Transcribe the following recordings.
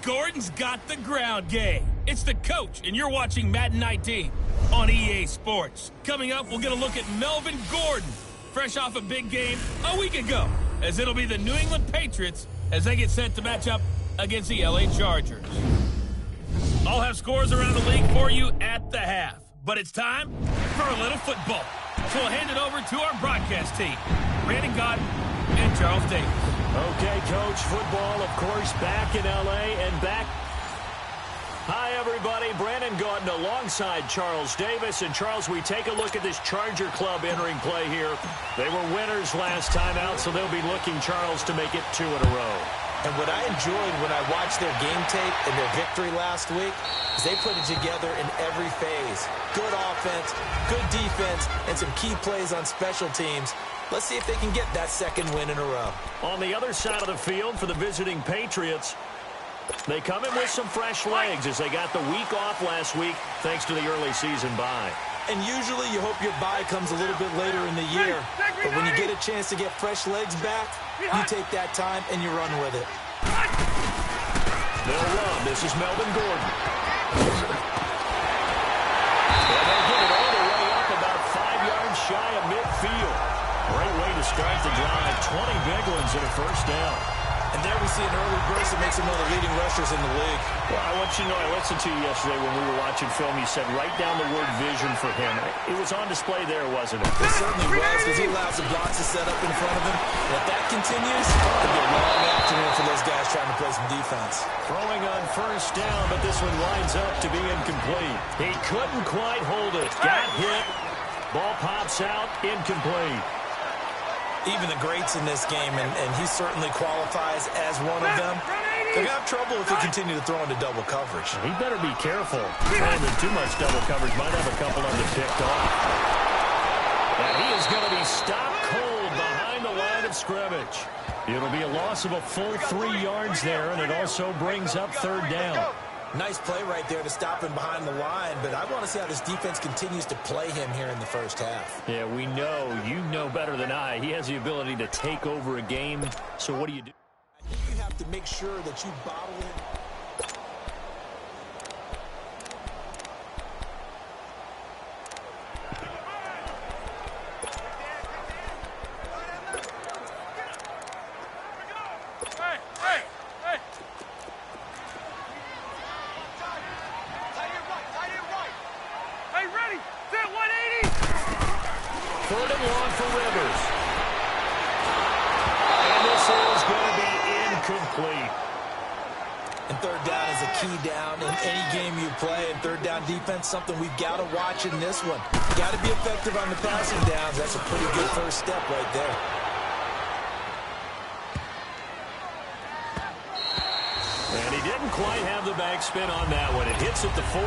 Gordon's got the ground game. It's the coach, and you're watching Madden 19 on EA Sports. Coming up, we'll get a look at Melvin Gordon, fresh off a big game a week ago, as it'll be the New England Patriots as they get set to match up against the LA Chargers. I'll have scores around the league for you at the half, but it's time for a little football. So we'll hand it over to our broadcast team, Brandon Gordon and Charles Davis. Okay, Coach, football, of course, back in L.A. and back. Hi, everybody. Brandon Gordon alongside Charles Davis. And, Charles, we take a look at this Charger club entering play here. They were winners last time out, so they'll be looking, Charles, to make it 2 in a row. And what I enjoyed when I watched their game tape and their victory last week is they put it together in every phase. Good offense, good defense, and some key plays on special teams. Let's see if they can get that second win in a row. On the other side of the field for the visiting Patriots, they come in with some fresh legs as they got the week off last week thanks to the early season bye. And usually you hope your bye comes a little bit later in the year. But when you get a chance to get fresh legs back, you take that time and you run with it. They'll run. This is Melvin Gordon. And they get it all the way up about 5 yards shy of midfield. Great way to start the drive. 20 big ones and a first down. And there we see an early burst that makes him one of the leading rushers in the league. Well, I want you to know, I listened to you yesterday when we were watching film. You said write down the word vision for him. It was on display there, wasn't it? It certainly was, because he allows the blocks to set up in front of him. And if that continues, it'll be a long afternoon for those guys trying to play some defense. Throwing on first down, but this one winds up to be incomplete. He couldn't quite hold it. Got hit. Ball pops out, incomplete. Even the greats in this game, and he certainly qualifies as one of them, they're going to have trouble if they continue to throw into double coverage. He better be careful. Throwing in too much double coverage might have a couple of them picked off. And he is going to be stopped cold behind the line of scrimmage. It'll be a loss of a full 3 yards there, and it also brings up third down. Nice play right there to stop him behind the line, but I want to see how this defense continues to play him here in the first half. Yeah, we know. You know better than I. He has the ability to take over a game. So what do you do? I think you have to make sure that you bottle him. Third and long for Rivers. And this is going to be incomplete. And third down is a key down in any game you play. And third down defense, something we've got to watch in this one. Got to be effective on the passing downs. That's a pretty good first step right there. And he didn't quite have the backspin on that one. It hits at the 4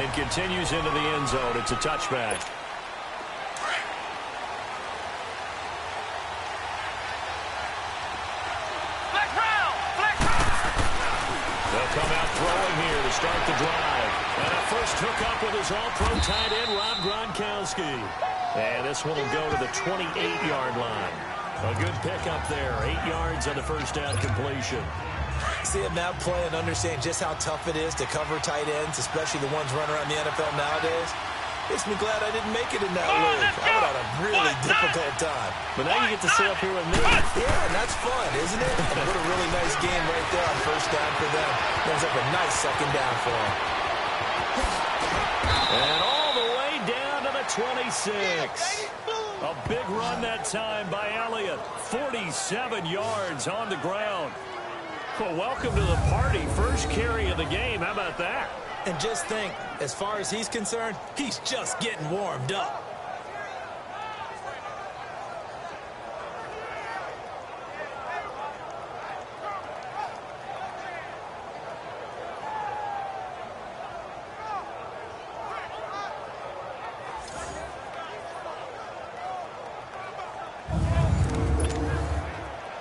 and continues into the end zone. It's a touchback. Come out throwing here to start the drive. And a first hookup with his all-pro tight end, Rob Gronkowski. And this one will go to the 28-yard line. A good pickup there. 8 yards on the first down completion. Seeing that play and understand just how tough it is to cover tight ends, especially the ones running around the NFL nowadays, makes me glad I didn't make it in that league. I would have had a really difficult time. But now you get to sit up here with me. Yeah, and that's fun, isn't it? And what a really nice game right there on first down for them. Ends up a nice second down for them. And all the way down to the 26. A big run that time by Elliott. 47 yards on the ground. Well, welcome to the party. First carry of the game. How about that? And just think, as far as he's concerned, he's just getting warmed up.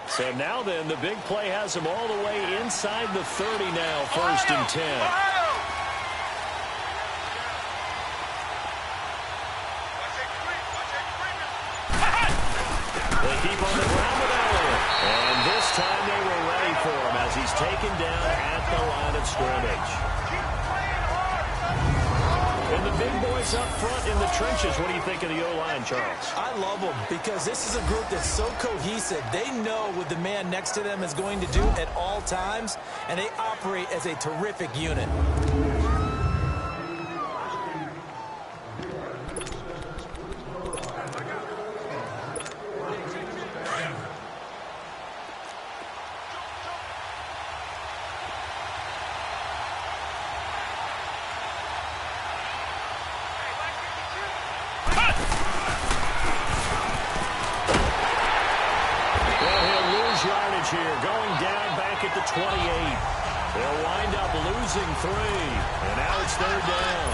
So now then, the big play has him all the way inside the 30 now, first and 10. They keep on the ground with Elliott. And this time they were ready for him as he's taken down at at the line of scrimmage. And the big boys up front in the trenches. What do you think of the O-line, Charles? I love them because this is a group that's so cohesive. They know what the man next to them is going to do at all times, and they operate as a terrific unit. Here, going down back at the 28. They'll wind up losing 3, and now it's 3rd down.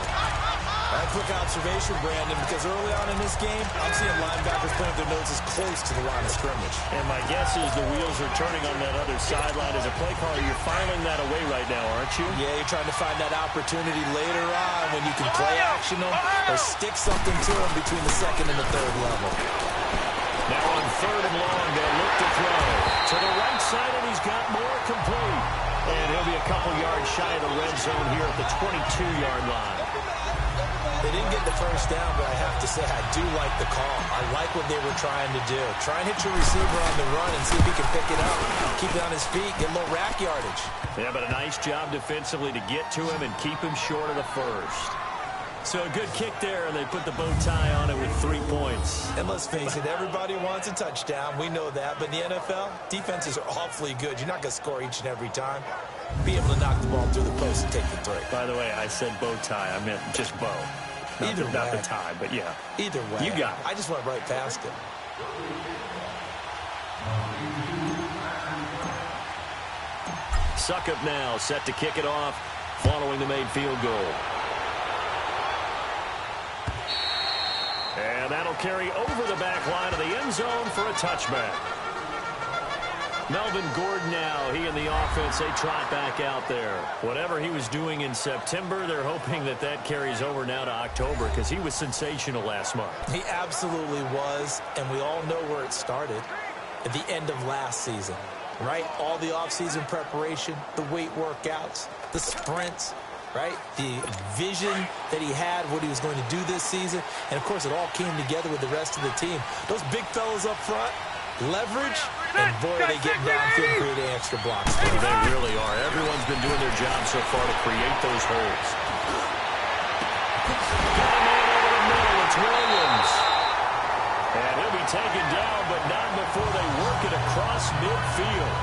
A quick observation, Brandon, because early on in this game, I'm seeing linebackers putting their noses close to the line of scrimmage. And my guess is the wheels are turning on that other sideline. As a play caller, you're filing that away right now, aren't you? Yeah, you're trying to find that opportunity later on when you can play action them or stick something to them between the 2nd and the 3rd level. Now on 3rd and long, they'll look to throw. To the right side, and he's got more complete. And he'll be a couple yards shy of the red zone here at the 22-yard line. They didn't get the first down, but I have to say I do like the call. I like what they were trying to do. Try and hit your receiver on the run and see if he can pick it up. Keep it on his feet, get a little rack yardage. Yeah, but a nice job defensively to get to him and keep him short of the first. So a good kick there, and they put the bow tie on it with 3 points. And let's face it, everybody wants a touchdown. We know that. But in the NFL, defenses are awfully good. You're not going to score each and every time. Be able to knock the ball through the post and take the 3. By the way, I said bow tie. I meant just bow. Not the tie, but yeah. Either way. You got it. I just went right past it. Suckup now, set to kick it off, following the made field goal. And that'll carry over the back line of the end zone for a touchback. Melvin Gordon now, he and the offense, they trot back out there. Whatever he was doing in September, they're hoping that that carries over now to October because he was sensational last month. He absolutely was, and we all know where it started at the end of last season, right? All the offseason preparation, the weight workouts, the sprints, right? The vision that he had, what he was going to do this season. And, of course, it all came together with the rest of the team. Those big fellas up front, leverage, and, boy, are they getting downfield creating extra blocks. They really are. Everyone's been doing their job so far to create those holes. Got a man over the middle. It's Williams. And he'll be taken down, but not before they work it across midfield.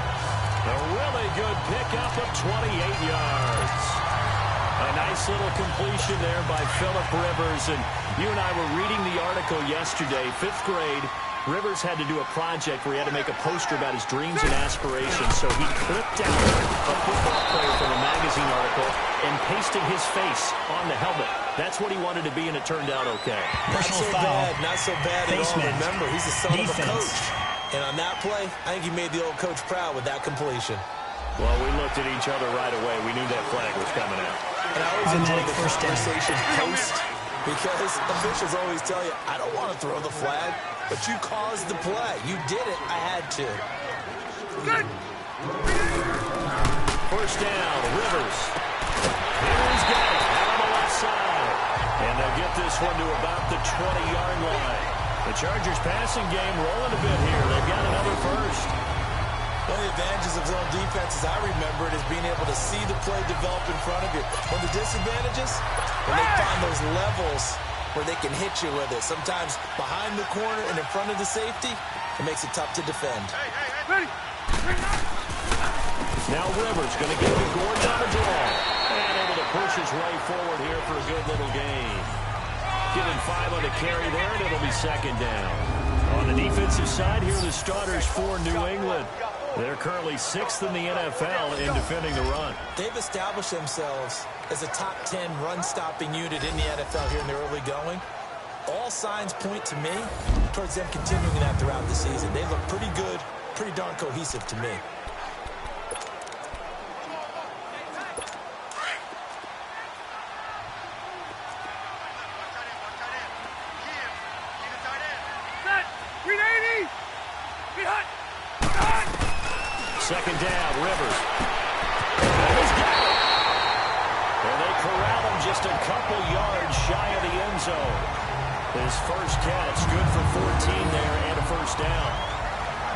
A really good pickup of 28 yards. A nice little completion there by Phillip Rivers. And you and I were reading the article yesterday, 5th grade. Rivers had to do a project where he had to make a poster about his dreams and aspirations. So he clipped out a football player from a magazine article and pasted his face on the helmet. That's what he wanted to be, and it turned out okay. Not so bad. Not so bad at all. Remember, he's the son of a coach. And on that play, I think he made the old coach proud with that completion. Well, we looked at each other right away. We knew that flag was coming out. And I always enjoy the conversation post because officials always tell you, I don't want to throw the flag, but you caused the play. You did it. I had to. Good. First down, Rivers. He's got it out on the left side. And they'll get this one to about the 20-yard line. The Chargers passing game rolling a bit here. They've got another first. One of the advantages of zone defense, as I remember it, is being able to see the play develop in front of you. One of the disadvantages, when they find those levels where they can hit you with it, sometimes behind the corner and in front of the safety, it makes it tough to defend. Ready. Now Rivers going to give it Gordon on the draw. And able to push his way forward here for a good little gain. Giving 5 on the carry there, and it'll be 2nd down. On the defensive side, here are the starters for New England. They're currently 6th in the NFL in defending the run. They've established themselves as a top 10 run-stopping unit in the NFL here in the early going. All signs point to me towards them continuing that throughout the season. They look pretty good, pretty darn cohesive to me. Second down, Rivers. He's got couple yards shy of the end zone. His first catch, good for 14 there and a first down.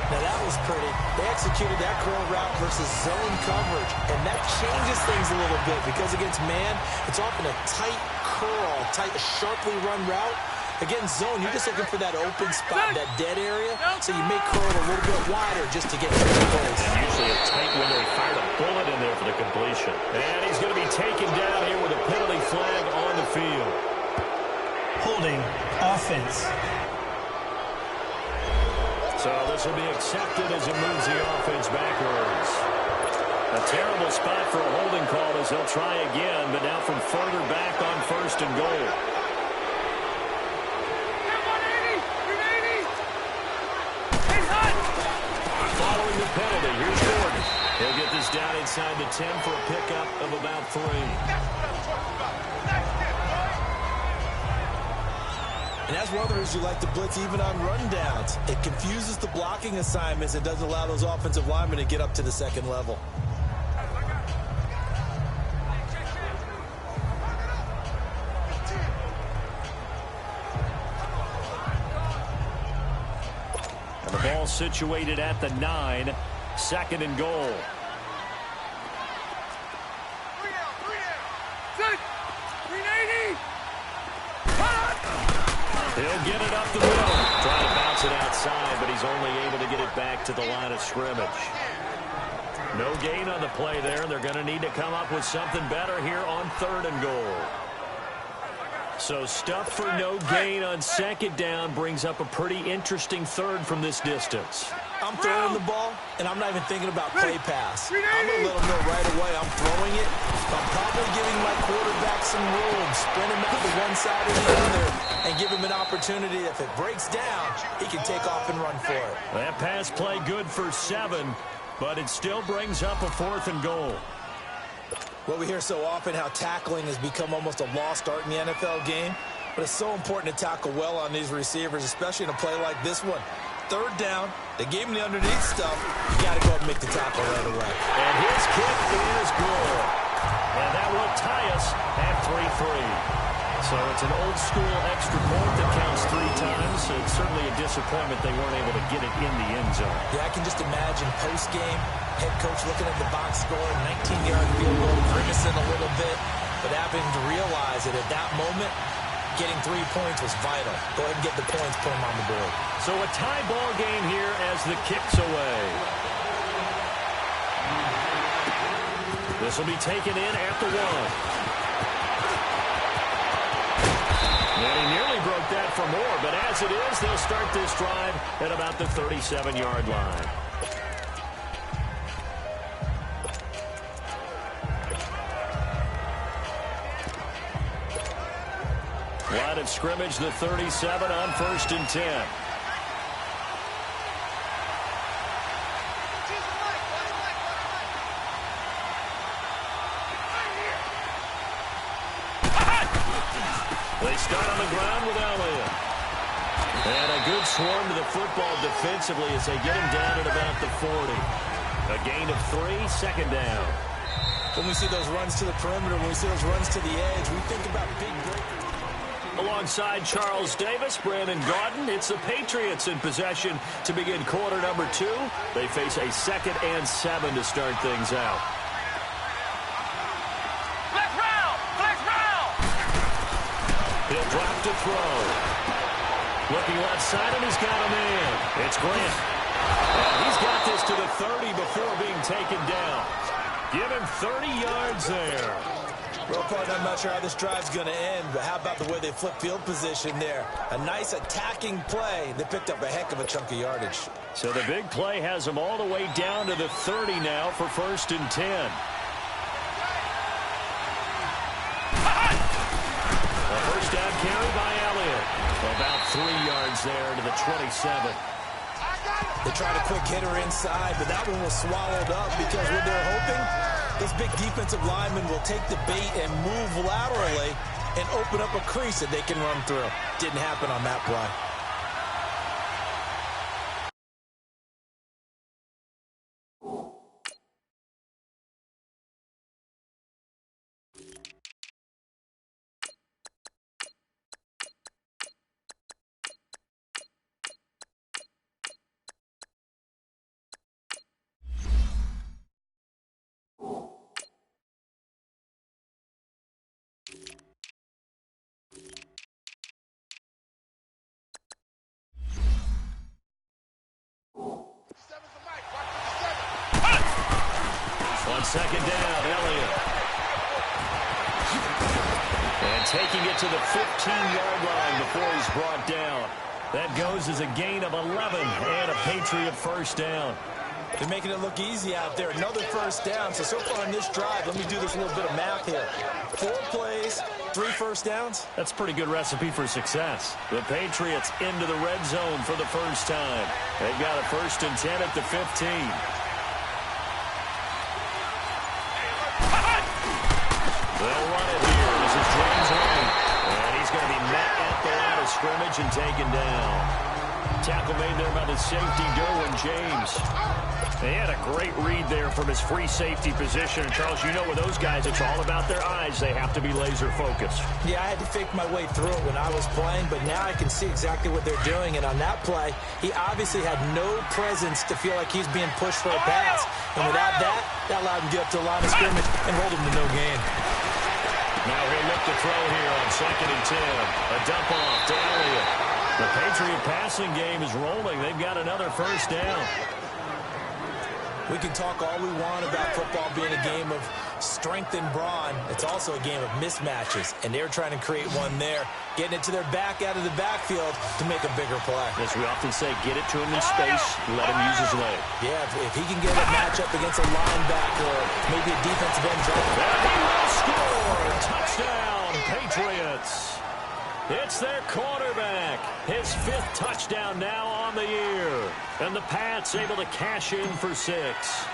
Now that was pretty. They executed that curl route versus zone coverage, and that changes things a little bit because against man, it's often a tight curl, sharply run route. Against zone, you're just looking for that open spot, that dead area, so you may curl it a little bit wider just to get to the place. And usually a tight window. He fired a bullet in there for the completion. And he's going to be taken down here with a penalty flag on the field. Holding offense. So this will be accepted as it moves the offense backwards. A terrible spot for a holding call as they'll try again, but now from further back on first and goal. Following the penalty, here's Gordon. He'll get this down inside the 10 for a pickup of about 3. And that's one of the reasons you like to blitz even on rundowns. It confuses the blocking assignments. It doesn't allow those offensive linemen to get up to the second level. And the ball situated at the 9, second and goal. He'll get it up the middle. Trying to bounce it outside, but he's only able to get it back to the line of scrimmage. No gain on the play there, and they're going to need to come up with something better here on third and goal. So stuff for no gain on second down brings up a pretty interesting third from this distance. I'm throwing the ball, and I'm not even thinking about play pass. I'm going to let them know right away I'm throwing it. I'm probably giving my quarterback some room, spread him out to one side or the other, and give him an opportunity. If it breaks down, he can take off and run for it. That pass play good for 7, but it still brings up a fourth and goal. Well, we hear so often how tackling has become almost a lost art in the NFL game, but it's so important to tackle well on these receivers, especially in a play like this one. Third down, they gave him the underneath stuff. You got to go up and make the tackle right away. And his kick is good. And that will tie us at 3-3. So it's an old-school extra point that counts 3 times. So it's certainly a disappointment they weren't able to get it in the end zone. Yeah, I can just imagine post-game, head coach looking at the box score, 19-yard field goal, grimacing a little bit, but having to realize that at that moment, getting 3 points was vital. Go ahead and get the points, put them on the board. So a tie ball game here as the kick's away. This will be taken in at the 1. And he nearly broke that for more, but as it is, they'll start this drive at about the 37-yard line. Line of scrimmage, the 37 on first and 10. They start on the ground with Elliott. And a good swarm to the football defensively as they get him down at about the 40. A gain of 3, second down. When we see those runs to the perimeter, when we see those runs to the edge, we think about big breakers. Alongside Charles Davis, Brandon Gaudin, it's the Patriots in possession to begin quarter number 2. They face a 2nd and 7 to start things out. He'll drop to throw. Looking left side, and he's got a man. It's Grant. And he's got this to the 30 before being taken down. Give him 30 yards there. Well, partner, I'm not sure how this drive's going to end, but how about the way they flip field position there? A nice attacking play. They picked up a heck of a chunk of yardage. So the big play has them all the way down to the 30 now for first and 10. A first down carry by Elliott. About 3 yards there to the 27. They tried a quick hitter inside, but that one was swallowed up because what they're hoping, this big defensive lineman will take the bait and move laterally and open up a crease that they can run through. Didn't happen on that play. on second down, Elliott. And taking it to the 15-yard line before he's brought down. That goes as a gain of 11 and a Patriot first down. They're making it look easy out there. Another first down. So far on this drive, let me do this little bit of math here. 4 plays, 3 first downs. That's a pretty good recipe for success. The Patriots into the red zone for the first time. They've got a 1st and 10 at the 15. They'll run it here. This is James White. And he's going to be met at the line of scrimmage and taken down. Tackle made there by the safety, Derwin James. They had a great read there from his free safety position. And Charles, you know with those guys, it's all about their eyes. They have to be laser focused. Yeah, I had to fake my way through it when I was playing, but now I can see exactly what they're doing. And on that play, he obviously had no presence to feel like he's being pushed for a pass. And without that, that allowed him to get up to the line of scrimmage and hold him to no gain. Now he'll look to throw here on 2nd and 10. A dump off to Elliott. The Patriot passing game is rolling. They've got another first down. We can talk all we want about football being a game of strength and brawn. It's also a game of mismatches, and they're trying to create one there, getting it to their back out of the backfield to make a bigger play. As we often say, get it to him in space, let him use his leg. Yeah, if he can get a matchup against a linebacker or maybe a defensive end drop. And he will score! Touchdown, Patriots! It's their quarterback. His 5th touchdown now on the year. And the Pats able to cash in for 6.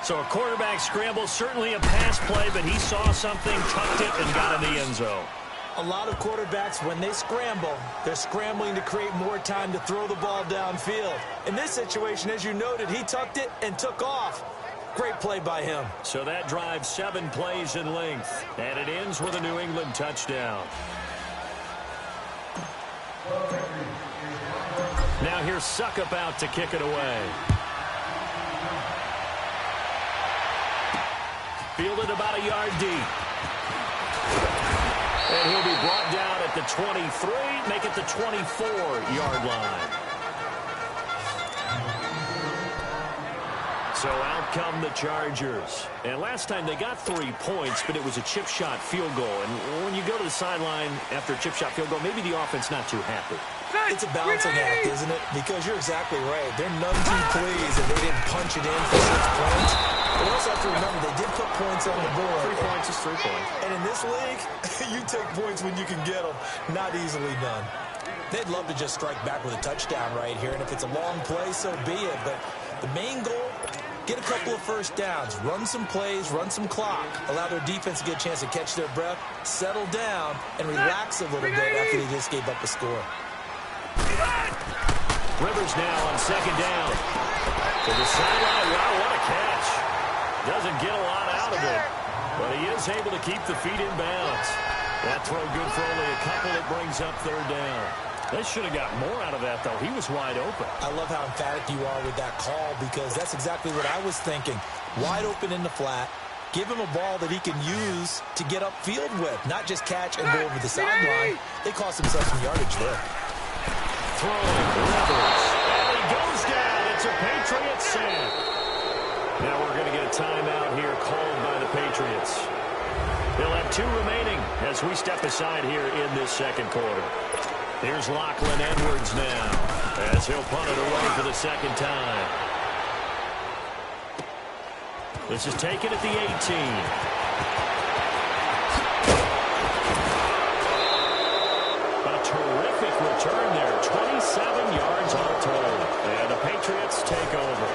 So a quarterback scramble, certainly a pass play, but he saw something, tucked it, and got in the end zone. A lot of quarterbacks, when they scramble, they're scrambling to create more time to throw the ball downfield. In this situation, as you noted, he tucked it and took off. Great play by him. So that drives 7 plays in length, and it ends with a New England touchdown. Now here's Suckup out to kick it away. Fielded about a yard deep. And he'll be brought down at the 23, make it the 24-yard line. So out come the Chargers. And last time they got 3 points, but it was a chip shot field goal. And when you go to the sideline after a chip shot field goal, maybe the offense not too happy. It's a balancing act, isn't it? Because you're exactly right. They're none too pleased that they didn't punch it in for 6 points. But also have to remember, they did put points on the board. 3 points is 3 points. And in this league, you take points when you can get them. Not easily done. They'd love to just strike back with a touchdown right here. And if it's a long play, so be it. But the main goal, get a couple of first downs, run some plays, run some clock, allow their defense to get a chance to catch their breath, settle down, and relax a little bit after they just gave up a score. Rivers now on 2nd down. To the sideline. Wow, what a catch. Doesn't get a lot out of it, but he is able to keep the feet in bounds. That throw good for only a couple. It brings up 3rd down. They should have got more out of that, though. He was wide open. I love how emphatic you are with that call because that's exactly what I was thinking. Wide open in the flat. Give him a ball that he can use to get upfield with, not just catch and go over the sideline. They cost themselves some yardage there. Throwing Rivers. And he goes down. It's a Patriot sack. Now we're going to get a timeout here called by the Patriots. They'll have 2 remaining as we step aside here in this 2nd quarter. Here's Lachlan Edwards now as he'll punt it away for the 2nd time. This is taken at the 18. Terrific return there. 27 yards all told. And the Patriots take over.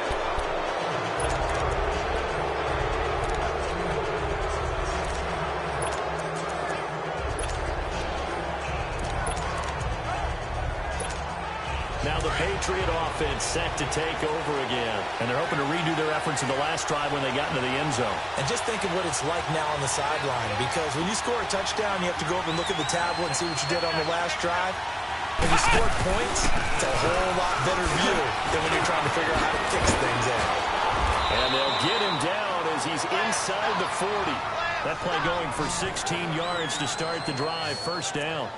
Now the Patriot offense set to take over again. And they're hoping to redo their efforts in the last drive when they got into the end zone. And just think of what it's like now on the sideline. Because when you score a touchdown, you have to go over and look at the tablet and see what you did on the last drive. When you score points, it's a whole lot better view than when you're trying to figure out how to fix things out. And they'll get him down as he's inside the 40. That play going for 16 yards to start the drive. 1st down.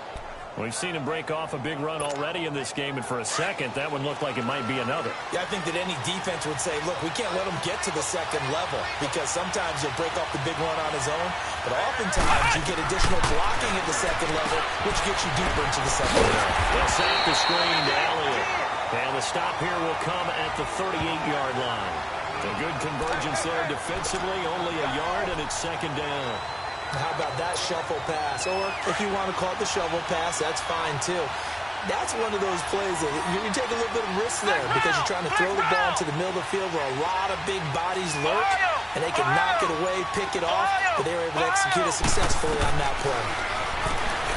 We've seen him break off a big run already in this game, and for a second, that one looked like it might be another. Yeah, I think that any defense would say, look, we can't let him get to the second level because sometimes he'll break off the big run on his own, but oftentimes you get additional blocking at the second level, which gets you deeper into the second level. They'll set the screen to Elliott. And the stop here will come at the 38-yard line. A good convergence there defensively, only a yard, and it's second down. How about that shuffle pass? Or if you want to call it the shovel pass, that's fine too. That's one of those plays that you take a little bit of risk there because you're trying to throw the ball to the middle of the field where a lot of big bodies lurk, and they can knock it away, pick it off, but they were able to execute it successfully on that play.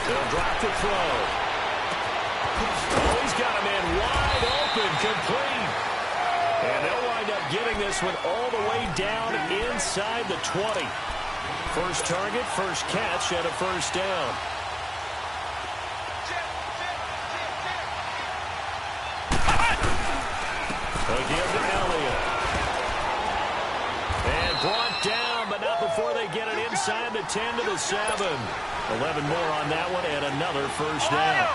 They'll drop the throw. Oh, he's got a man wide open, complete. And they'll wind up getting this one all the way down inside the 20. First target, first catch, and a first down. Again to Elliott. And brought down, but not before they get it inside the 10 to the 7. 11 more on that one, and another first down.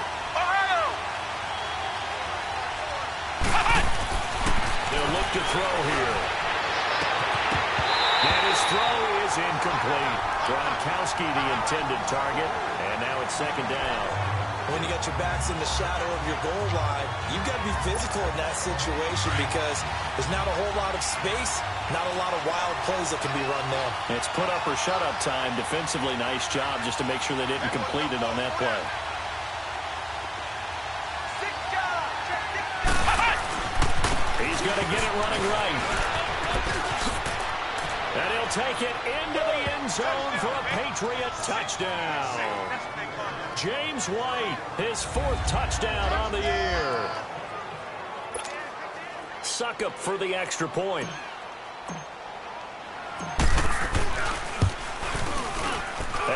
They'll look to throw here. And his throw is incomplete. Gronkowski the intended target, and now it's second down. When you got your backs in the shadow of your goal line, you've got to be physical in that situation because there's not a whole lot of space, not a lot of wild plays that can be run there. It's put up or shut up time. Defensively, nice job just to make sure they didn't complete it on that play. He's going to get it running right. And he'll take it into the end zone for a Patriot touchdown. James White, his 4th touchdown on the year. Suckup for the extra point.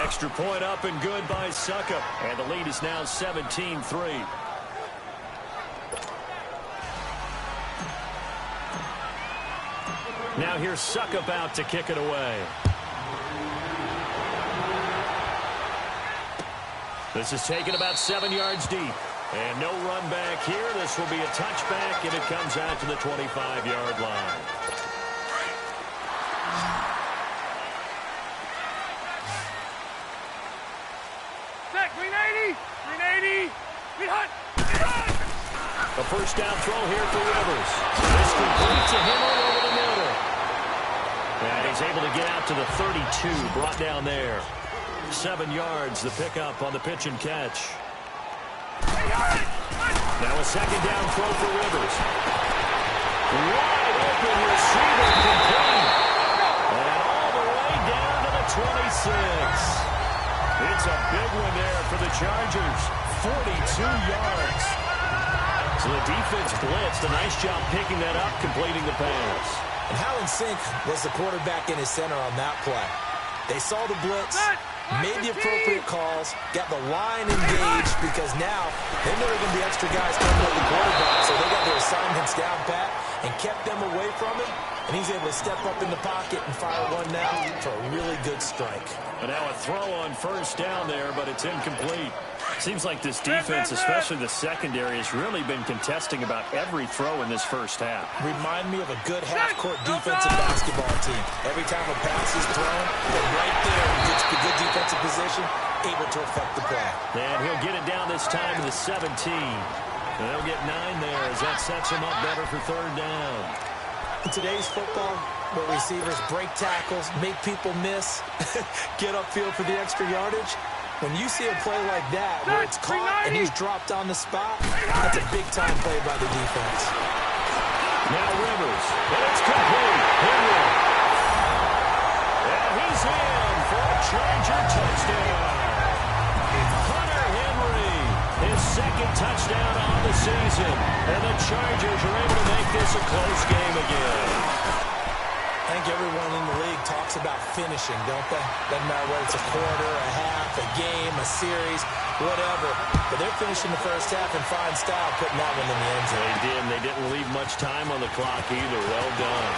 Extra point up and good by Suckup. And the lead is now 17-3. Now here's Suckup out to kick it away. This is taken about 7 yards deep. And no run back here. This will be a touchback, and it comes out to the 25-yard line. Set, 380, 380, we hunt. A first down throw here for Rivers. This complete to him over the middle. And he's able to get out to the 32, brought down there. 7 yards, the pickup on the pitch and catch. Now a second down throw for Rivers. Wide open receiver complete. And all the way down to the 26. It's a big one there for the Chargers. 42 yards. So the defense blitzed. A nice job picking that up, completing the pass. And how in sync was the quarterback in his center on that play? They saw the blitz, made the appropriate calls, got the line engaged because now they know there are going to be extra guys coming with the quarterback, so they got their assignments down pat and kept them away from him, and he's able to step up in the pocket and fire one now for a really good strike. And now a throw on first down there, but it's incomplete. Seems like this defense, especially the secondary, has really been contesting about every throw in this first half. Remind me of a good half-court defensive basketball team. Every time a pass is thrown, they're right there and gets the good defensive position, able to affect the play. And he'll get it down this time to the 17. And they'll get 9 there as that sets him up better for third down. In today's football, where receivers break tackles, make people miss, get upfield for the extra yardage, when you see a play like that where it's caught and he's dropped on the spot, that's a big-time play by the defense. Now Rivers, and it's complete. Henry. And he's in for a Charger touchdown. Hunter Henry, his 2nd touchdown on the season. And the Chargers are able to make this a close game again. I think everyone in the league talks about finishing, don't they? Doesn't matter whether it's a quarter, a half, a game, a series, whatever. But they're finishing the first half in fine style, putting that one in the end zone. They did, and they didn't leave much time on the clock either. Well done.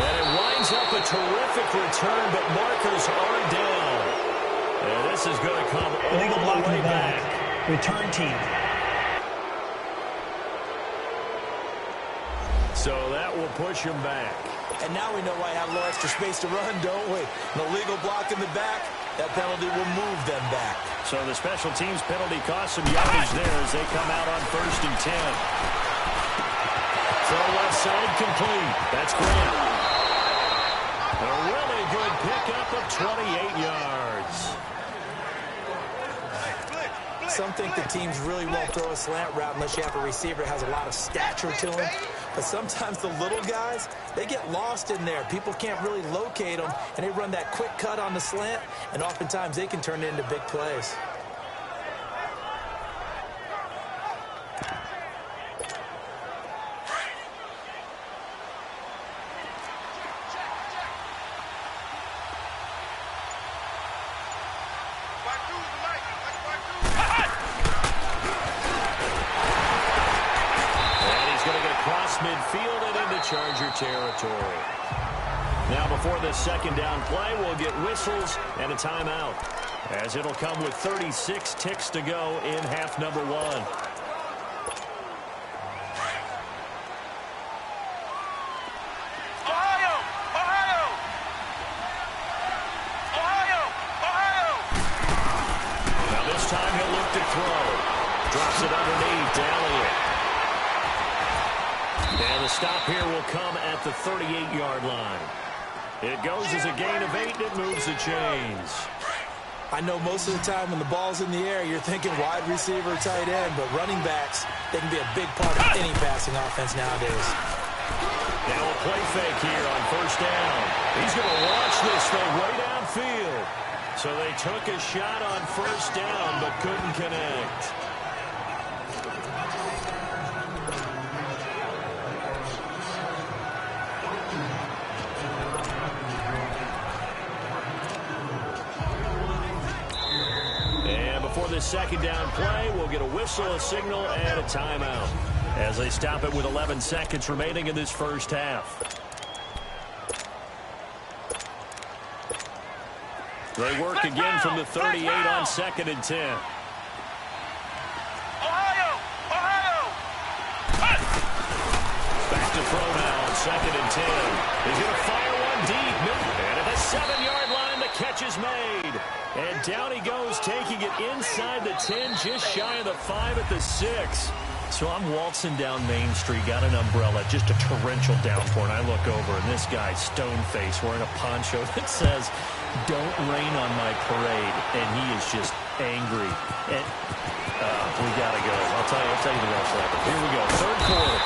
And it winds up a terrific return, but markers are down. And this is going to come illegal all block the way in the back. back. Return team. So that will push him back. And now we know why I have a little extra space to run, don't we? An illegal block in the back. That penalty will move them back. So the special teams penalty costs some yardage there as they come out on 1st and 10. Throw left side complete. That's Grant. A really good pickup of 28 yards. Some think the teams really won't throw a slant route unless you have a receiver that has a lot of stature to him. But sometimes the little guys, they get lost in there. People can't really locate them, and they run that quick cut on the slant, and oftentimes they can turn it into big plays. Midfield and into Charger territory. Now before this second down play, we'll get whistles and a timeout, as it'll come with 36 ticks to go in half number 1. Ohio! Ohio! Ohio! Ohio! Now this time he'll look to throw. Drops it underneath to Elliott. And the stop here will come at the 38-yard line. It goes as a gain of 8, and it moves the chains. I know most of the time when the ball's in the air, you're thinking wide receiver, tight end, but running backs, they can be a big part of any passing offense nowadays. Now a play fake here on 1st down. He's going to launch this thing way downfield. So they took a shot on 1st down, but couldn't connect. For this second down play, we'll get a whistle, a signal, and a timeout as they stop it with 11 seconds remaining in this first half. They work again from the 38 on 2nd and 10. Ohio! Ohio! Back to throw now on 2nd and 10. He's going to fire one deep. And at the 7-yard line, the catch is made. And down he goes, taking it inside the 10, just shy of the 5 at the 6. So I'm waltzing down Main Street, got an umbrella, just a torrential downpour, and I look over, and this guy, stone-faced, wearing a poncho that says, "Don't rain on my parade," and he is just angry. And we got to go. I'll tell you the rest later. Here we go, 3rd quarter.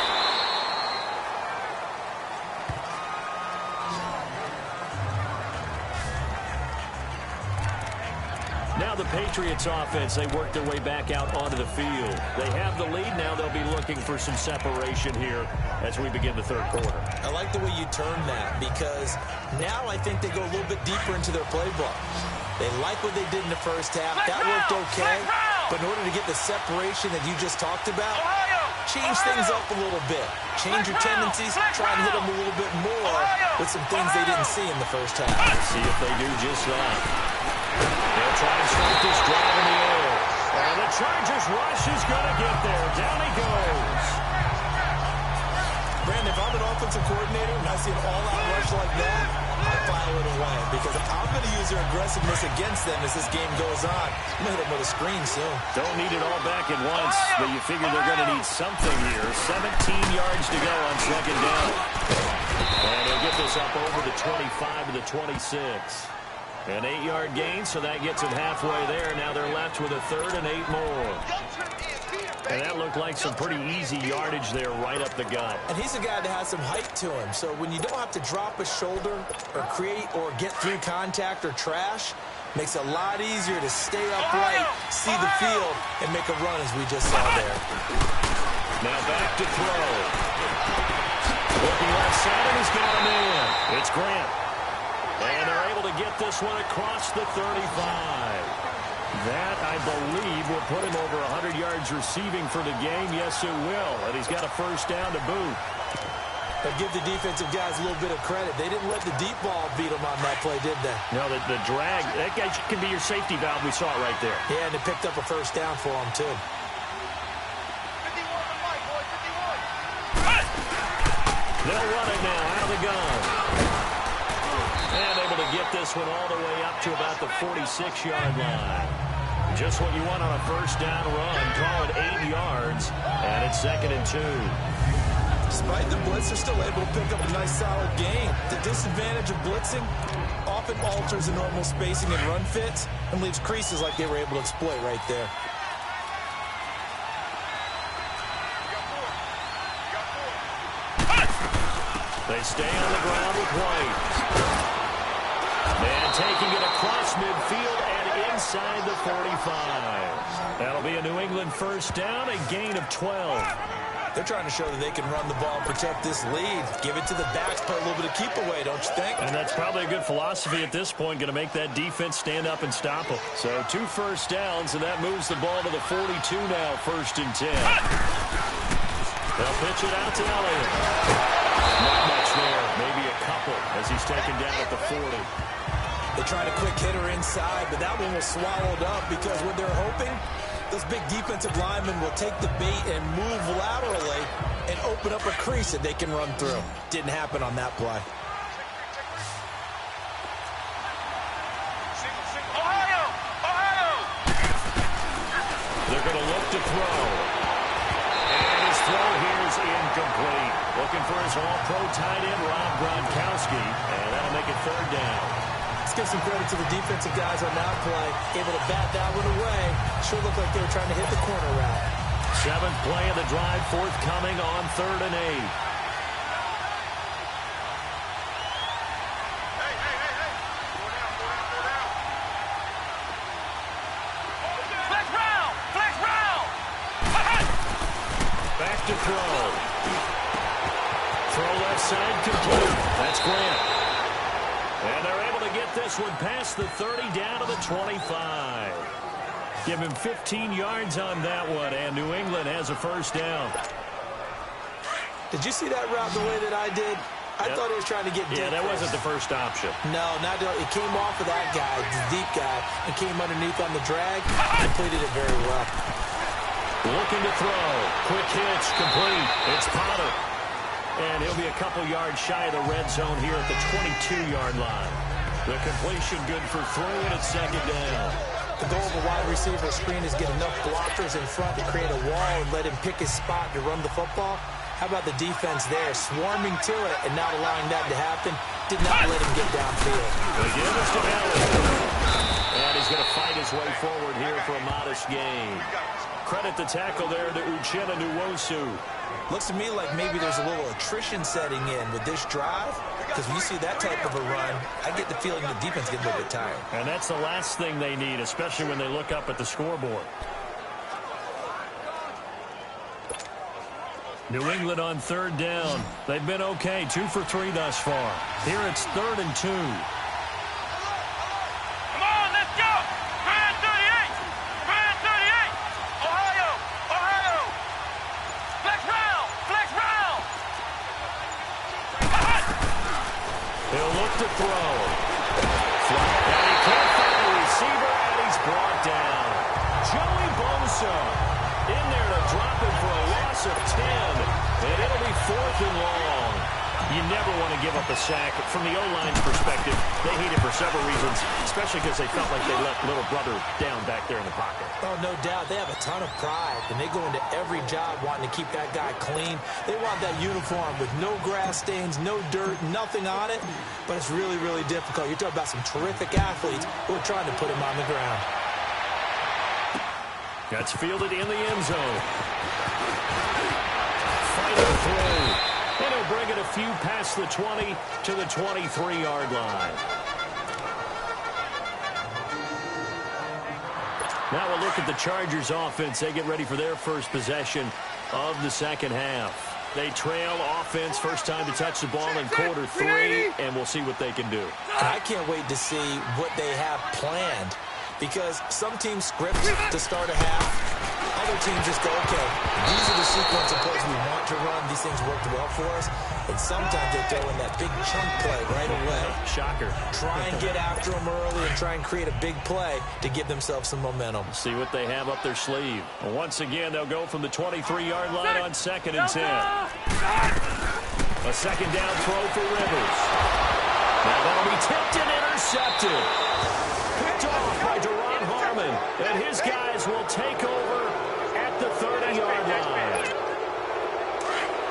Now the Patriots offense, they work their way back out onto the field. They have the lead. Now they'll be looking for some separation here as we begin the 3rd quarter. I like the way you term that, because now I think they go a little bit deeper into their playbook. They like what they did in the first half. That worked okay. But in order to get the separation that you just talked about, change things up a little bit. Change your tendencies. Try and hit them a little bit more with some things they didn't see in the first half. Let's see if they do just that. They'll try and start this drive in the air. And the Chargers rush is going to get there. Down he goes. Brandon, if I'm an offensive coordinator and I see an all-out rush like that, I file it away, because I'm going to use their aggressiveness against them as this game goes on. I'm going to hit them with a screen soon. Don't need it all back at once, but you figure they're going to need something here. 17 yards to go on 2nd down. And he'll get this up over the 25 to the 26. An 8-yard gain, so that gets them halfway there. Now they're left with a 3rd and 8 more. And that looked like some pretty easy yardage there right up the gut. And he's a guy that has some height to him. So when you don't have to drop a shoulder or create or get through contact or trash, makes it a lot easier to stay upright, see the field, and make a run as we just saw there. Now back to throw. Looking left side, and he's got him in. It's Grant. And they're able to get this one across the 35. That, I believe, will put him over 100 yards receiving for the game. Yes, it will. And he's got a 1st down to boot. But give the defensive guys a little bit of credit. They didn't let the deep ball beat them on that play, did they? No, the drag, that guy can be your safety valve. We saw it right there. Yeah, and it picked up a first down for them, too. 51 on the mic, boy, 51. They'll run it now out of the gun. And able to get this one all the way up to about the 46-yard line. Just what you want on a first down run. Call it 8 yards, and it's 2nd and 2. Despite the blitz, they're still able to pick up a nice, solid gain. The disadvantage of blitzing often alters the normal spacing and run fits and leaves creases like they were able to exploit right there. They stay on the ground with White. And taking it across midfield and inside the 45. That'll be a New England first down, a gain of 12. They're trying to show that they can run the ball and protect this lead. Give it to the backs, play a little bit of keep away, don't you think? And that's probably a good philosophy at this point, going to make that defense stand up and stop them. So 2 first downs, and that moves the ball to the 42 now, 1st and 10. They'll pitch it out to Elliott. Not much there, maybe a couple as he's taken down at the 40. They tried a quick hitter inside, but that one was swallowed up because what they're hoping, those big defensive linemen will take the bait and move laterally and open up a crease that they can run through. Didn't happen on that play. Ohio! Ohio! They're going to look to throw. And his throw here is incomplete. Looking for his all-pro tight end, Rob Gronkowski. And that'll make it 3rd down. Let's give some credit to the defensive guys on that play. Able to bat that one away. Sure looked like they were trying to hit the corner route. 7th play of the drive, forthcoming on 3rd and 8. Hey, hey, hey, hey. Four down, four down, four down. Flex round! Flex round! Back to throw. Throw left side complete. That's Grant. And they're able to get this one past the 30 down to the 25. Give him 15 yards on that one, and New England has a first down. Did you see that route the way that I did? I thought he was trying to get deep. Yeah, that wasn't the first option. No, not at all. It came off of that guy, the deep guy, and came underneath on the drag. Completed it very well. Looking to throw. Quick hitch, complete. It's Potter. And he'll be a couple yards shy of the red zone here at the 22-yard line. The completion good for 3, and it's 2nd down. The goal of a wide receiver screen is get enough blockers in front to create a wall and let him pick his spot to run the football. How about the defense there, swarming to it and not allowing that to happen? Did not let him get downfield. They give us to Elliott. And he's going to fight his way forward here for a modest gain. Credit the tackle there to Uchenna Nwosu. Looks to me like maybe there's a little attrition setting in with this drive. Because when you see that type of a run, I get the feeling the defense gets a little bit tired. And that's the last thing they need, especially when they look up at the scoreboard. New England on 3rd down. They've been okay, 2 for 3 thus far. Here it's 3rd and 2. Come on, let's go! Grand 38! Grand 38! Ohio! Ohio! Flex round! Flex round! He'll look to throw. Flat, and he can't find a receiver, and he's brought down. Joey Bosa in there to drop him for a loss of 10, and it'll be 4th and long. You never want to give up a sack. From the O-line's perspective, they hate it for several reasons, especially because they felt like they let little brother down back there in the pocket. Oh, no doubt. They have a ton of pride, and they go into every job wanting to keep that guy clean. They want that uniform with no grass stains, no dirt, nothing on it, but it's really, really difficult. You're talking about some terrific athletes who are trying to put him on the ground. That's fielded in the end zone. Final throw. And he'll bring it a few past the 20 to the 23-yard line. Now we'll look at the Chargers offense. They get ready for their first possession of the second half. They trail offense, first time to touch the ball in quarter 3, and we'll see what they can do. I can't wait to see what they have planned, because some teams script to start a half. I other teams just go, okay, these are the sequence of plays we want to run. These things worked well for us. And sometimes they throw in that big chunk play right away. Shocker. Try and get after them early and try and create a big play to give themselves some momentum. See what they have up their sleeve. Once again, they'll go from the 23-yard line on 2nd and 10. A second down throw for Rivers. Now that'll be tipped and intercepted. Picked off by Deron Harmon. And his guys will take over at the 30-yard line.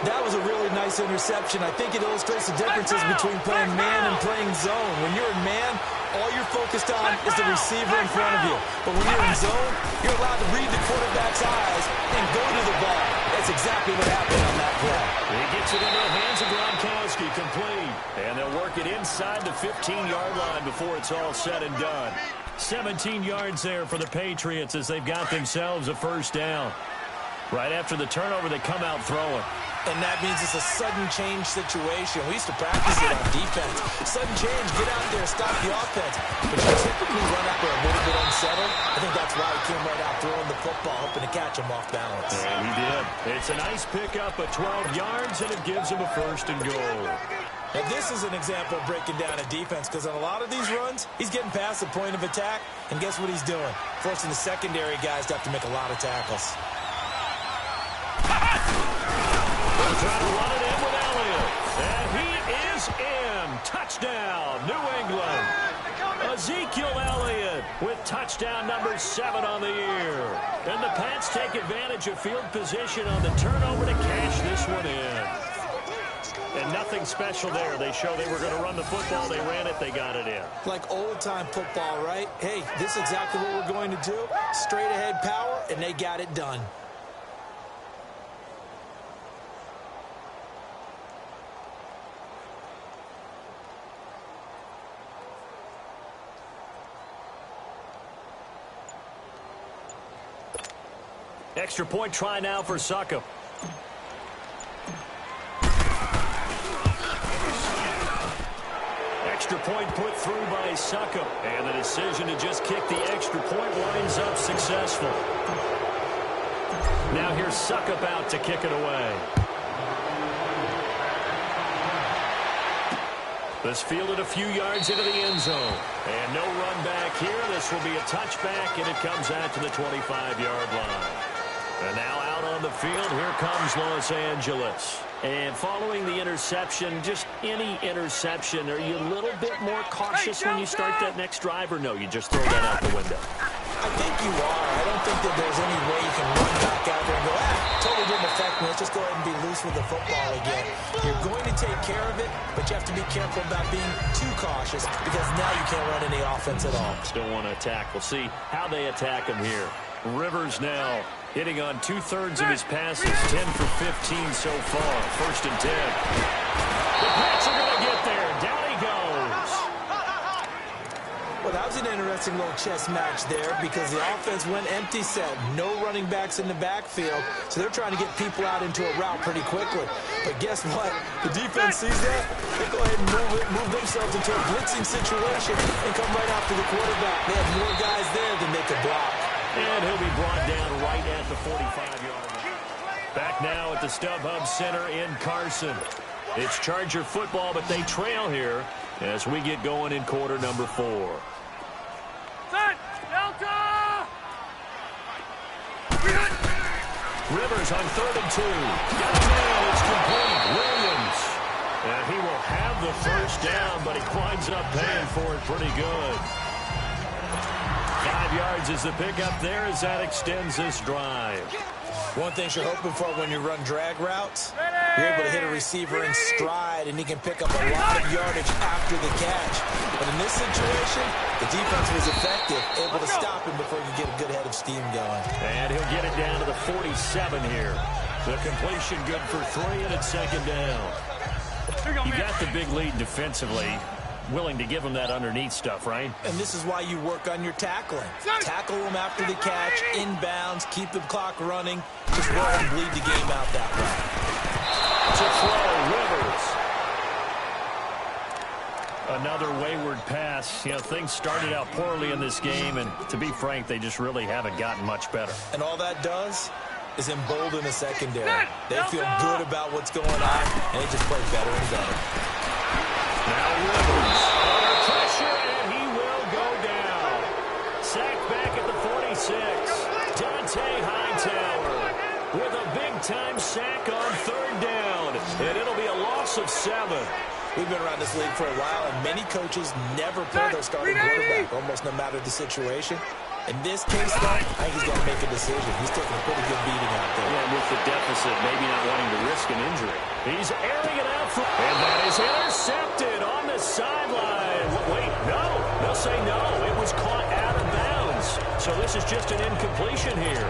That was a really nice interception. I think it illustrates the differences between playing man and playing zone. When you're in man, all you're focused on is the receiver in front of you. But when you're in zone, you're allowed to read the quarterback's eyes and go to the ball. That's exactly what happened on that play. He gets it into the hands of Gronkowski, complete. And they'll work it inside the 15-yard line before it's all said and done. 17 yards there for the Patriots as they've got themselves a first down. Right after the turnover, they come out throwing. And that means it's a sudden change situation. We used to practice it on defense. Sudden change, get out there, stop the offense. But you typically run out there a little bit unsettled. I think that's why he came right out throwing the football, hoping to catch him off balance. And he did. It's a nice pickup of 12 yards, and it gives him a first and goal. Now, this is an example of breaking down a defense, because on a lot of these runs, he's getting past the point of attack, and guess what he's doing? Forcing the secondary guys to have to make a lot of tackles. Trying to run it in with Elliott. And he is in. Touchdown, New England. Ezekiel Elliott with touchdown number 7 on the year. And the Pats take advantage of field position on the turnover to cash this one in. And nothing special there. They show they were going to run the football. They ran it. They got it in. Like old-time football, right? Hey, this is exactly what we're going to do. Straight-ahead power, and they got it done. Extra point try now for Succop. Extra point put through by Succop. And the decision to just kick the extra point winds up successful. Now here's Succop out to kick it away. This fielded a few yards into the end zone. And no run back here. This will be a touchback, and it comes out to the 25-yard line. And now out on the field, here comes Los Angeles. And following the interception, just any interception, are you a little bit more cautious when you start that next drive, or no, you just throw that out the window? I think you are. I don't think that there's any way you can run back out there and go, totally didn't affect me. Let's just go ahead and be loose with the football again. You're going to take care of it, but you have to be careful about being too cautious because now you can't run any offense at all. Still want to attack. We'll see how they attack him here. Rivers now hitting on 2/3 of his passes, 10 for 15 so far. 1st and 10. The Pats are going to get there. Down he goes. Well, that was an interesting little chess match there because the offense went empty set. No running backs in the backfield, so they're trying to get people out into a route pretty quickly. But guess what? The defense sees that. They go ahead and move themselves into a blitzing situation and come right after the quarterback. They have more guys there than they could block. And he'll be brought down right at the 45-yard line. Back now at the StubHub Center in Carson. It's Charger football, but they trail here as we get going in quarter number 4. Set! Delta! Rivers on 3rd and 2. Got a man. It's complete. Williams. And he will have the first down, but he winds up paying for it pretty good. 5 yards is the pickup there as that extends this drive. One thing you're hoping for when you run drag routes, you're able to hit a receiver in stride, and he can pick up a lot of yardage after the catch. But in this situation, the defense was effective, able to stop him before he could get a good head of steam going. And he'll get it down to the 47 here. The completion good for 3, and it's 2nd down. You got the big lead defensively. Willing to give them that underneath stuff, right? And this is why you work on your tackling. Tackle them after the catch, inbounds, keep the clock running. Just go ahead and bleed the game out that way. To throw, Rivers. Another wayward pass. You know, things started out poorly in this game, and to be frank, they just really haven't gotten much better. And all that does is embolden the secondary. They feel good about what's going on, and they just play better and better. Now Rivers under pressure, and he will go down. Sacked back at the 46. Dante Hightower with a big-time sack on third down, and it'll be a loss of 7. We've been around this league for a while, and many coaches never play their starting quarterback, almost no matter the situation. In this case, though, I think he's got to make a decision. He's taking a pretty good beating out there. And with the deficit, maybe not wanting to risk an injury. He's airing it out for, and that is intercepted on the sideline. Wait, no. They'll say no. It was caught out of bounds. So this is just an incompletion here.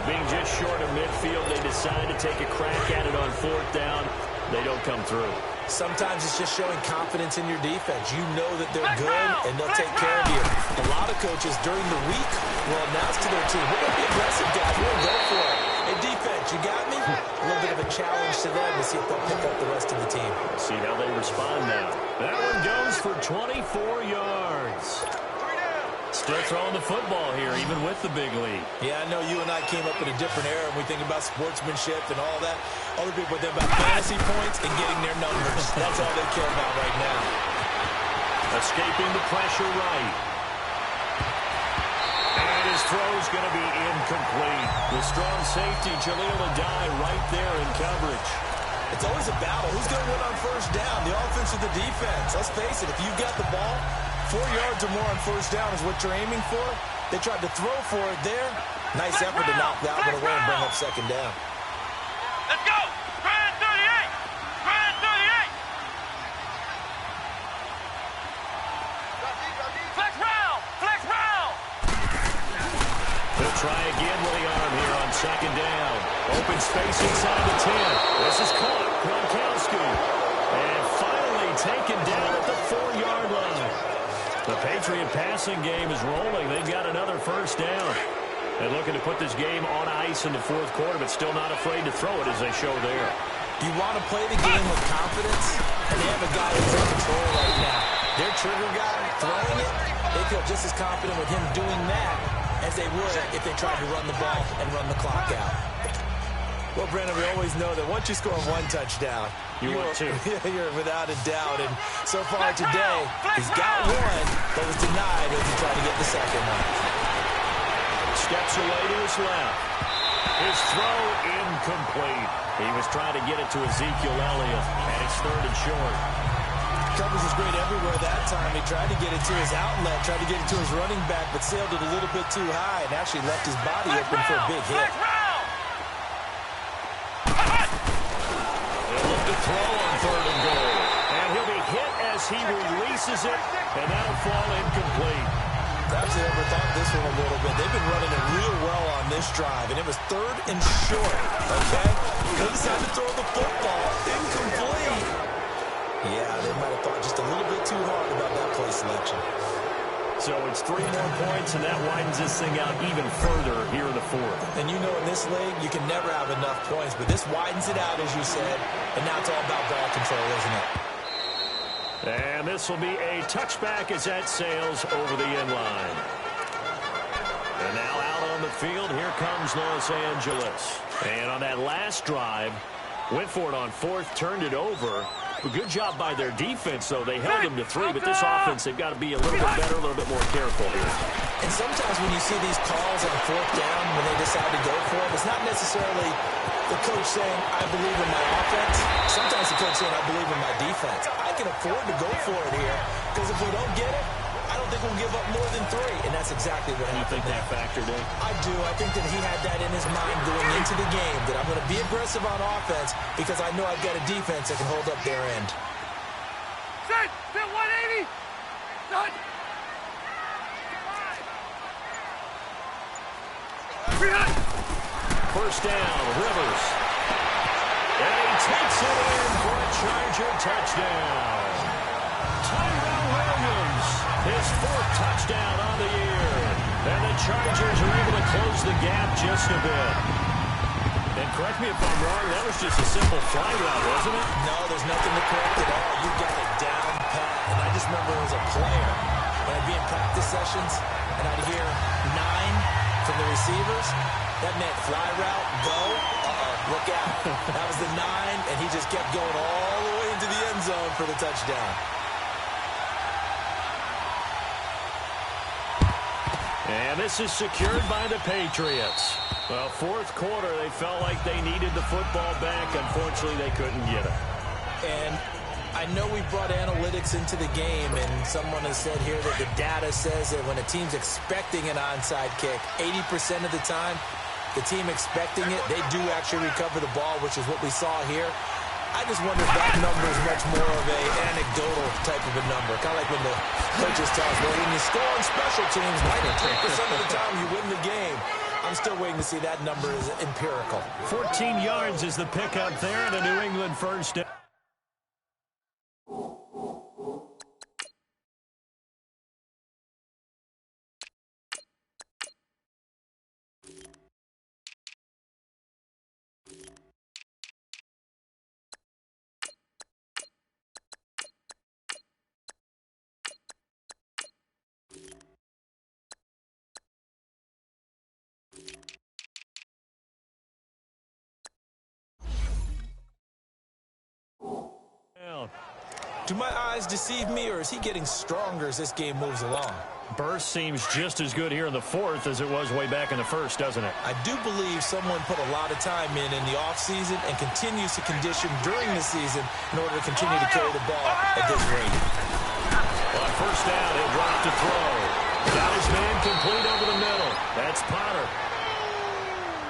Being just short of midfield, they decide to take a crack at it on fourth down. They don't come through. Sometimes it's just showing confidence in your defense. You know that they're good, and they'll take care of you. A lot of coaches during the week will announce to their team, we're going to be aggressive, guys. We're going to go for it. Hey, defense, you got me? A little bit of a challenge to them to see if they'll pick up the rest of the team. See how they respond now. That one goes for 24 yards. Still throwing the football here, even with the big lead. Yeah, I know you and I came up in a different era, and we think about sportsmanship and all that. Other people think about fantasy points and getting their numbers. That's all they care about right now. Escaping the pressure right. And his throw's going to be incomplete. The strong safety, Jaleel Adai, right there in coverage. It's always a battle. Who's going to win on first down, the offense or the defense? Let's face it, if you've got the ball, 4 yards or more on first down is what you're aiming for. They tried to throw for it there. Nice effort to knock that one away and bring up second down. Let's go! Grand 38! Grand 38! Flex round! Flex round! He'll try again with the arm here on second down. Open space inside the 10. This is caught. Gronkowski. And finally taken down at the 4-yard line. The Patriot passing game is rolling. They've got another first down. And looking to put this game on ice in the fourth quarter, but still not afraid to throw it as they show there. You want to play the game with confidence, and they have a guy who's in control right now. Their trigger guy throwing it, they feel just as confident with him doing that as they would if they tried to run the ball and run the clock out. Well, Brandon, we always know that once you score one touchdown, you want two. You're without a doubt. And so far today, he's got one, but was denied as he tried to get the second one. Steps away to his left. His throw incomplete. He was trying to get it to Ezekiel Elliott, and it's third and short. Coverage was great everywhere that time. He tried to get it to his outlet, tried to get it to his running back, but sailed it a little bit too high and actually left his body open for a big hit. He'll look to throw on third and goal. And he'll be hit as he releases it, and that'll fall incomplete. Perhaps they overthought this one a little bit. They've been running it real well on this drive, and it was third and short, okay? They decided to throw the football. Incomplete. Yeah, they might have thought just a little bit too hard about that play selection. So it's 3 more points, and that widens this thing out even further here in the fourth. And you know in this league, you can never have enough points, but this widens it out, as you said, and now it's all about ball control, isn't it? And this will be a touchback as that sails over the end line. And now out on the field, here comes Los Angeles. And on that last drive, went for it on fourth, turned it over. But good job by their defense, though. They held them to 3, but this offense, they've got to be a little bit better, a little bit more careful here. And sometimes when you see these calls on fourth down, when they decide to go for it, it's not necessarily the coach saying, I believe in my offense. Sometimes the coach saying, I believe in my defense. I can afford to go for it here, because if we don't get it, I don't think we'll give up more than 3, and that's exactly what happened. You think that factored in? I do. I think that he had that in his mind going into the game, that I'm going to be aggressive on offense because I know I've got a defense that can hold up their end. Set! Set 180! Done! First down, Rivers. And he takes it in for a Charger touchdown. Tyrell Williams, his 4th touchdown on the year. And the Chargers are able to close the gap just a bit. And correct me if I'm wrong, that was just a simple fly route, wasn't it? No, there's nothing to correct at all. You got it down pat. And I just remember as a player, when I'd be in practice sessions, and I'd hear 9 from the receivers, that meant fly route, go, look out. That was the 9, and he just kept going all the way into the end zone for the touchdown. And this is secured by the Patriots. Well, fourth quarter, they felt like they needed the football back. Unfortunately, they couldn't get it. And I know we brought analytics into the game, and someone has said here that the data says that when a team's expecting an onside kick, 80% of the time, the team expecting it, they do actually recover the ball, which is what we saw here. I just wonder if that number is much more of a anecdotal type of a number. Kind of like when the coaches tell us, well, when you score on special teams, 93% of the time you win the game. I'm still waiting to see that number is empirical. 14 yards is the pickup there, and a New England first down. Do my eyes deceive me, or is he getting stronger as this game moves along? Burst seems just as good here in the fourth as it was way back in the first, doesn't it? I do believe someone put a lot of time in the offseason and continues to condition during the season in order to continue to carry the ball at this rate. On first down, he'll drop to throw. Got his man complete over the middle. That's Potter.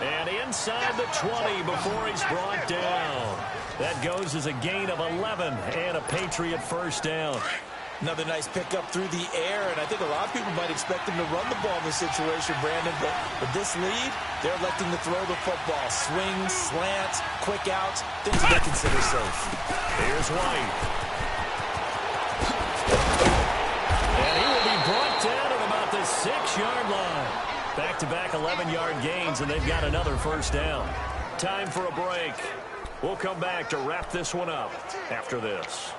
And inside the 20 before he's brought down. That goes as a gain of 11 and a Patriot first down. Another nice pickup through the air, and I think a lot of people might expect him to run the ball in this situation, Brandon, but with this lead, they're electing to throw the football. Swings, slants, quick outs, things they consider safe. Here's White. And he will be brought down at about the 6-yard line. Back-to-back 11-yard gains, and they've got another first down. Time for a break. We'll come back to wrap this one up after this.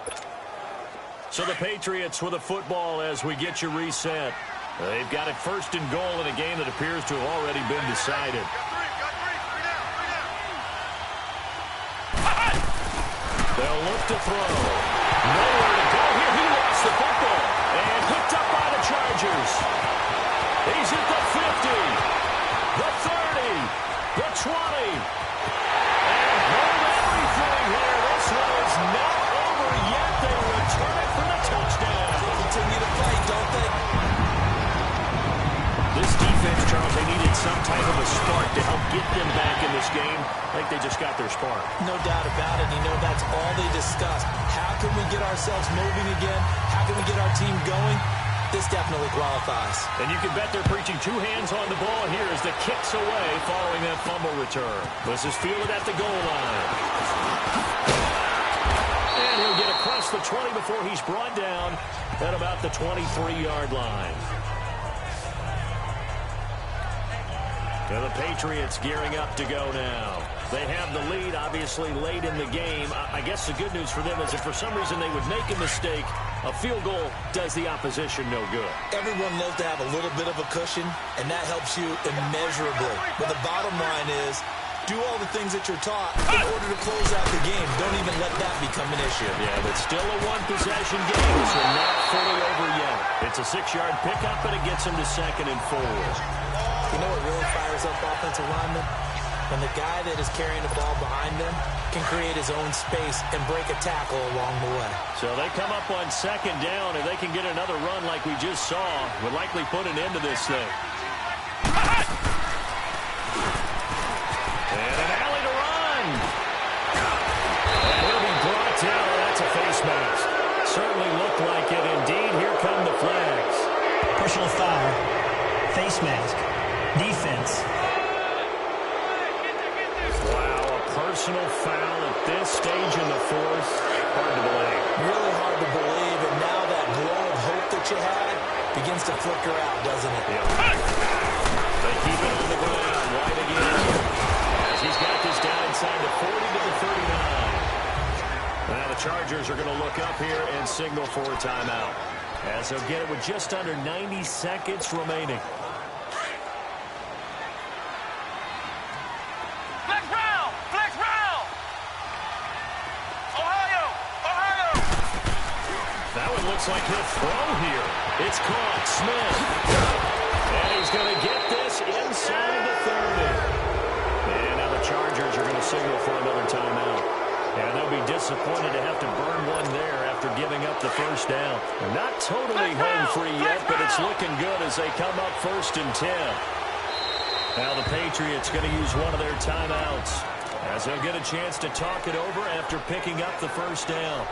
So the Patriots with a football as we get you reset. They've got it first and goal in a game that appears to have already been decided. They'll look to throw. Nowhere to go here. He lost the football. And picked up by the Chargers. He's at the 50, the 30, the 20. And hold everything here. This one is not over yet. They return it for the touchdown. They continue to fight, don't they? This defense, Charles, they needed some type of a spark to help get them back in this game. I think they just got their spark. No doubt about it. You know, that's all they discussed. How can we get ourselves moving again? How can we get our team going? This definitely qualifies. And you can bet they're preaching 2 hands on the ball here as the kicks away following that fumble return. This is fielded at the goal line. And he'll get across the 20 before he's brought down at about the 23-yard line. And the Patriots gearing up to go now. They have the lead, obviously, late in the game. I guess the good news for them is if for some reason they would make a mistake, a field goal does the opposition no good. Everyone loves to have a little bit of a cushion, and that helps you immeasurably. But the bottom line is, do all the things that you're taught in order to close out the game. Don't even let that become an issue. Yeah, but still a one-possession game, so not fully over yet. It's a 6-yard pickup, and it gets them to 2nd and 4. You know what really fires up offensive linemen? When the guy that is carrying the ball behind them can create his own space and break a tackle along the way. So they come up on 2nd down, and they can get another run like we just saw. Would likely put an end to this thing. And an alley to run. And he'll be brought down. That's a face mask. Certainly looked like it. Indeed, here come the flags. Personal foul. Face mask. Defense. Wow, a personal foul at this stage in the fourth. Hard to believe. Really hard to believe, and now that glow of hope that you had begins to flicker out, doesn't it? Yeah. They keep it on the ground. White again. As he's got this down inside the 40 to the 39. Now the Chargers are going to look up here and signal for a timeout, as they'll get it with just under 90 seconds remaining. Flex round! Flex round! Ohio! Ohio! That one looks like he'll throw here. It's caught. Smith. And he's going to get this inside the 30. And now the Chargers are going to signal for another timeout. And they'll be disappointed to have to burn one there after giving up the first down. Not totally home free yet, but it's looking good as they come up 1st and 10. Now the Patriots going to use one of their timeouts, as they'll get a chance to talk it over after picking up the first down.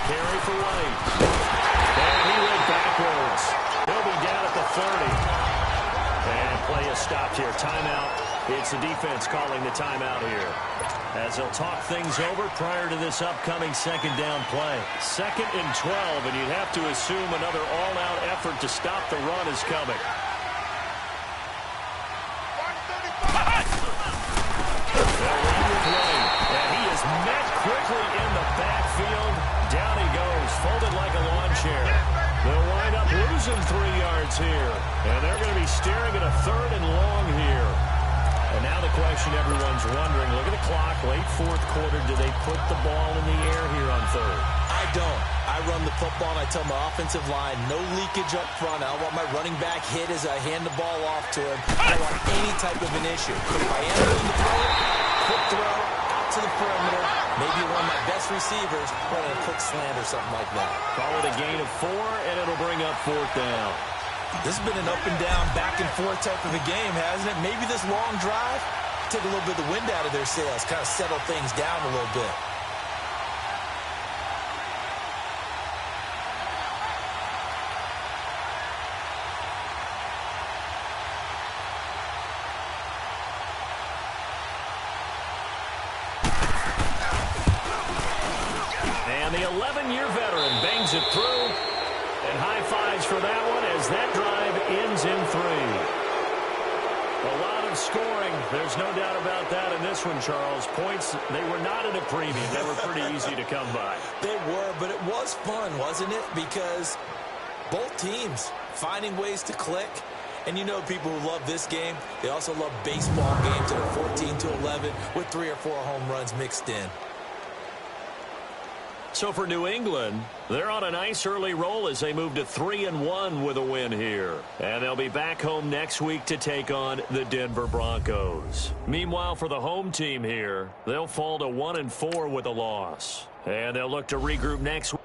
Carry for White. And he went backwards. He'll be down at the 30. And play is stopped here. Timeout. It's the defense calling the timeout here, as they'll talk things over prior to this upcoming second down play. 2nd and 12, and you'd have to assume another all-out effort to stop the run is coming. And he is met quickly in the backfield. Down he goes, folded like a lawn chair. They'll wind up losing 3 yards here. And they're going to be staring at a 3rd and long here. And now the question everyone's wondering, look at the clock, late 4th quarter, do they put the ball in the air here on 3rd? I don't. I run the football, and I tell my offensive line, no leakage up front. I don't want my running back hit as I hand the ball off to him. I don't want any type of an issue. But if I am going to throw it, quick throw, out to the perimeter, maybe one of my best receivers running a quick slant or something like that. Call it a gain of 4, and it'll bring up 4th down. This has been an up and down, back and forth type of a game, hasn't it? Maybe this long drive, take a little bit of the wind out of their sails, kind of settle things down a little bit. And the 11-year veteran bangs it through. And high fives for that one as that drive ends in 3. A lot of scoring. There's no doubt about that in this one, Charles. Points, they were not at a premium. They were pretty easy to come by. They were, but it was fun, wasn't it? Because both teams finding ways to click. And you know people who love this game, they also love baseball games that are 14-11 with 3 or 4 home runs mixed in. So for New England, they're on a nice early roll as they move to 3-1 with a win here. And they'll be back home next week to take on the Denver Broncos. Meanwhile, for the home team here, they'll fall to 1-4 with a loss. And they'll look to regroup next week.